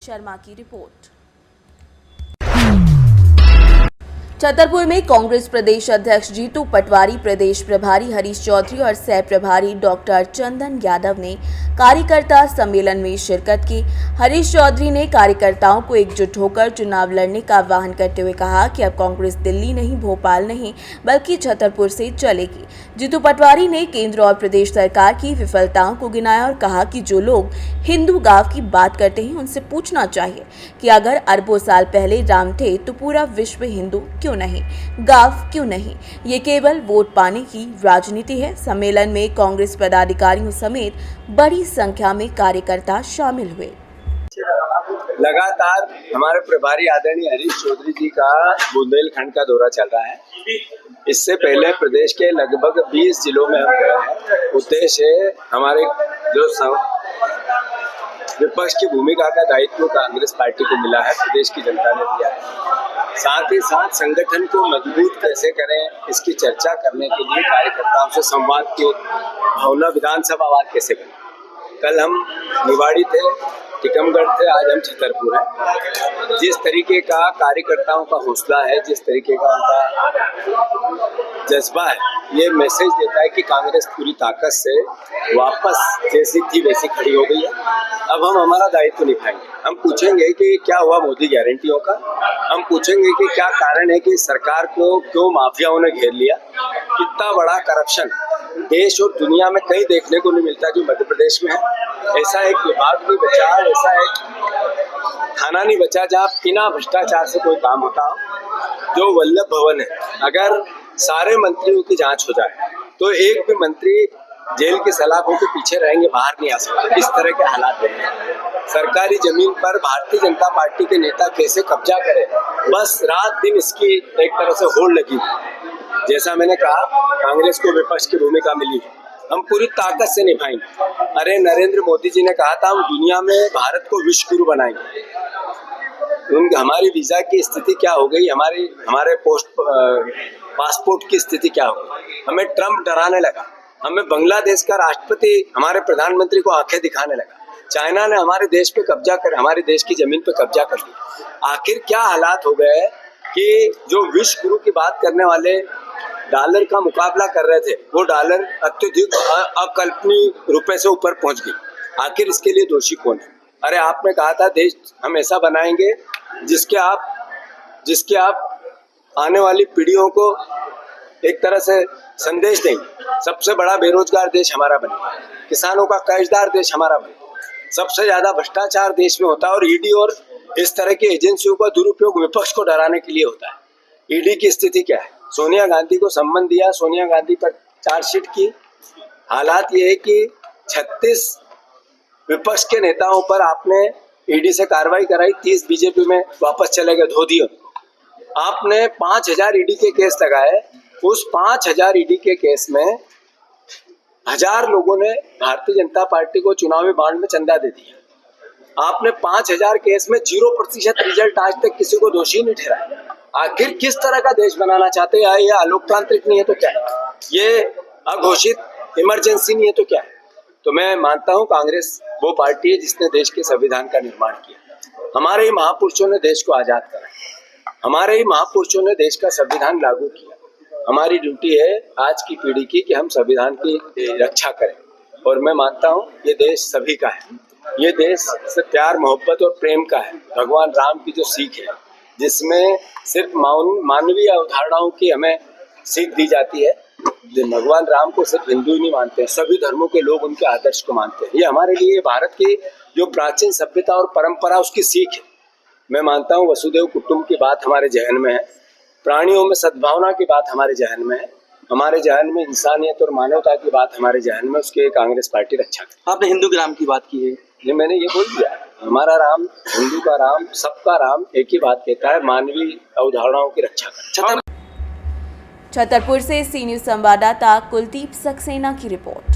शर्मा की रिपोर्ट। छतरपुर में कांग्रेस प्रदेश अध्यक्ष जीतू पटवारी, प्रदेश प्रभारी हरीश चौधरी और सह प्रभारी डॉक्टर चंदन यादव ने कार्यकर्ता सम्मेलन में शिरकत की। हरीश चौधरी ने कार्यकर्ताओं को एकजुट होकर चुनाव लड़ने का आह्वान करते हुए कहा कि अब कांग्रेस दिल्ली नहीं, भोपाल नहीं, बल्कि छतरपुर से चलेगी। जीतू पटवारी ने केंद्र और प्रदेश सरकार की विफलताओं को गिनाया और कहा कि जो लोग हिंदू गांव की बात करते हैं उनसे पूछना चाहिए कि अगर अरबों साल पहले राम थे तो पूरा विश्व हिंदू क्यों नहीं, गांव क्यों नहीं। ये केवल वोट पाने की राजनीति है। सम्मेलन में कांग्रेस पदाधिकारियों समेत बड़ी संख्या में कार्यकर्ता शामिल हुए। लगातार हमारे प्रभारी आदरणीय हरीश चौधरी जी का बुंदेलखंड का दौरा चल रहा है। इससे पहले प्रदेश के लगभग 20 जिलों में हम गए हैं। उद्देश्य है हमारे जो विपक्ष की भूमिका का दायित्व कांग्रेस पार्टी को मिला है, प्रदेश की जनता ने दिया है। साथ ही साथ संगठन को मजबूत कैसे करें इसकी चर्चा करने के लिए कार्यकर्ताओं से संवाद की भावना विधानसभा वार कैसे करें। कल हम निवाड़ी थे, टीकमगढ़ थे, आज हम छतरपुर हैं। जिस तरीके का कार्यकर्ताओं का हौसला है, जिस तरीके का उनका जज्बा है, ये मैसेज देता है कि कांग्रेस पूरी ताकत से वापस जैसी थी वैसी खड़ी हो गई है। अब हम हमारा दायित्व निभाएंगे। हम पूछेंगे कि क्या हुआ मोदी गारंटियों का, हम पूछेंगे कि क्या कारण है कि सरकार को क्यों माफियाओं ने घेर लिया, कितना बड़ा करप्शन देश और दुनिया में कहीं देखने को नहीं मिलता जो मध्य प्रदेश में है। ऐसा एक विभाग नहीं बचा, ऐसा एक थाना नहीं बचा जहाँ बिना भ्रष्टाचार से कोई काम होता हो। जो वल्लभ भवन है, अगर सारे मंत्रियों की जांच हो जाए तो एक भी मंत्री जेल की सलाखों के पीछे रहेंगे, बाहर नहीं आ सकते। इस तरह के हालात हैं। सरकारी जमीन पर भारतीय जनता पार्टी के नेता कैसे कब्जा करें, बस रात दिन इसकी एक तरह से होड़ लगी। जैसा मैंने कहा, कांग्रेस को विपक्ष की भूमिका मिली है, हम पूरी ताकत से निभाएंगे। अरे नरेंद्र मोदी जी ने कहा था हम दुनिया में भारत को विश्व गुरु बनाएंगे। हमारी वीजा की स्थिति क्या हो गई, हमारे पासपोर्ट की स्थिति क्या हो गई। हमें ट्रम्प डराने लगा, हमें बांग्लादेश का राष्ट्रपति हमारे प्रधानमंत्री को आंखें दिखाने लगा। चाइना ने हमारे देश पे कब्जा कर, हमारे देश की जमीन पे कब्जा कर लिया। आखिर क्या हालात हो गए कि जो विश्व गुरु की बात करने वाले डॉलर का मुकाबला कर रहे थे, वो डॉलर अत्यधिक अकल्पनीय रुपए से ऊपर पहुंच गई। आखिर इसके लिए दोषी कौन है? अरे आपने कहा था देश हम ऐसा बनाएंगे जिसके आप आने वाली पीढ़ियों को एक तरह से संदेश देंगे। सबसे बड़ा बेरोजगार देश हमारा बनेगा, किसानों का कर्जदार देश हमारा बनेगा। सबसे ज्यादा भ्रष्टाचार देश में होता है और ईडी और इस तरह की एजेंसियों का दुरुपयोग विपक्ष को डराने के लिए होता है। ईडी की स्थिति क्या है? सोनिया गांधी को सम्मन दिया, सोनिया गांधी पर चार्जशीट की। हालात ये है कि 36 विपक्ष के नेताओं पर आपने ईडी से कार्रवाई कराई, 30 बीजेपी में वापस चले गए, धो दिए। आपने 5000 ईडी के केस लगाए, उस 5000 ईडी के केस में 1000 लोगों ने भारतीय जनता पार्टी को चुनावी बांड में चंदा दे दिया। आपने 5000 केस में 0% रिजल्ट आज तक किसी को दोषी नहीं ठहराया। आखिर किस तरह का देश बनाना चाहते हैं? ये अलोकतांत्रिक नहीं है तो क्या है? ये अघोषित इमरजेंसी नहीं है तो क्या है? तो मैं मानता हूँ कांग्रेस वो पार्टी है जिसने देश के संविधान का निर्माण किया। हमारे ही महापुरुषों ने देश को आजाद करा, हमारे ही महापुरुषों ने देश का संविधान लागू किया। हमारी ड्यूटी है आज की पीढ़ी की कि हम संविधान की रक्षा करें। और मैं मानता हूँ ये देश सभी का है, ये देश से प्यार मोहब्बत और प्रेम का है। भगवान राम की जो सीख है, जिसमें सिर्फ मानवीय अवधारणाओं की हमें सीख दी जाती है। भगवान राम को सिर्फ हिंदू ही नहीं मानते हैं, सभी धर्मों के लोग उनके आदर्श को मानते हैं। ये हमारे लिए भारत की जो प्राचीन सभ्यता और परंपरा उसकी सीख है। मैं मानता हूँ वसुदेव कुटुंब की बात हमारे जहन में है, प्राणियों में सद्भावना की बात हमारे जहन में है, हमारे जहन में इंसानियत और मानवता की बात हमारे जहन में, उसके कांग्रेस पार्टी रक्षा करती है। आपने हिंदू के राम की बात की है, ये मैंने ये बोल दिया, हमारा राम, हिंदू का राम, सबका राम एक ही बात कहता है, मानवीय अवधारणाओं की रक्षा करता है। छतरपुर से सी न्यूज़ संवाददाता कुलदीप सक्सेना की रिपोर्ट।